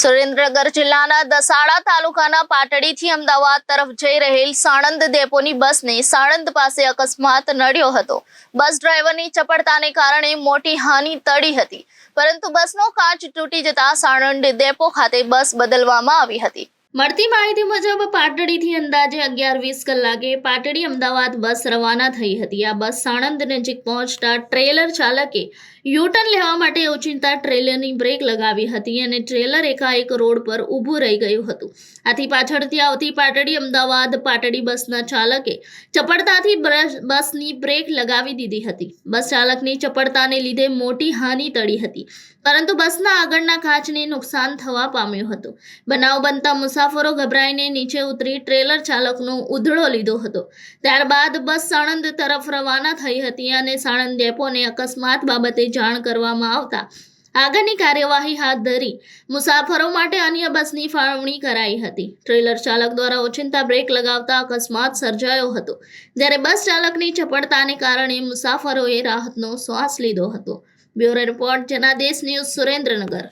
સુરેન્દ્રનગર જિલ્લાના દસાડા તાલુકાના પાટડીથી અમદાવાદ તરફ જઈ રહેલ સાણંદ ડેપોની બસને સાણંદ પાસે અકસ્માત નડ્યો હતો। બસ ડ્રાઈવરની ચપળતાને કારણે મોટી હાનિ ટળી હતી, પરંતુ બસનો કાચ તૂટી જતા સાણંદ ડેપો ખાતે બસ બદલવામાં આવી હતી। મળતી માહિતી મુજબ પાટડીથી અંદાજે 11:20 કલાકે પાટડી અમદાવાદ બસ રવાના થઈ હતી। આ બસ સાણંદ નજીક પહોંચતા ટ્રેલર ચાલકે યુટર્ન લેવા માટે ઓચિંતા ટ્રેલરની બ્રેક લગાવી હતી અને ટ્રેલર એકાએક રોડ પર ઊભું રહી ગયું હતું। આથી પાછળથી આવતી પાટડી અમદાવાદ પાટડી બસના ચાલકે ચપળતાથી બસની બ્રેક લગાવી દીધી હતી। બસ ચાલકની ચપળતાને લીધે મોટી હાનિ ટળી હતી, પરંતુ બસના આગળના કાચને નુકસાન થવા પામ્યું હતું। બનાવ બનતા મુસાફરો ગભરાઈને નીચે ઉતરી ટ્રેલર ચાલકનો ઉધડો લીધો હતો। ત્યારબાદ બસ સાણંદ તરફ રવાના થઈ હતી અને સાણંદ ડેપોને અકસ્માત બાબતે જાણ કરવામાં આવતા આગળની કાર્યવાહી હાથ ધરી મુસાફરો માટે અન્ય બસની ફાળવણી કરાઈ હતી। ટ્રેલર ચાલક દ્વારા ઓચિંતા બ્રેક લગાવતા અકસ્માત સર્જાયો હતો, જ્યારે બસ ચાલકની ચપળતાને કારણે મુસાફરોએ રાહતનો શ્વાસ લીધો હતો। Bureau report Janadesh news, Surendranagar.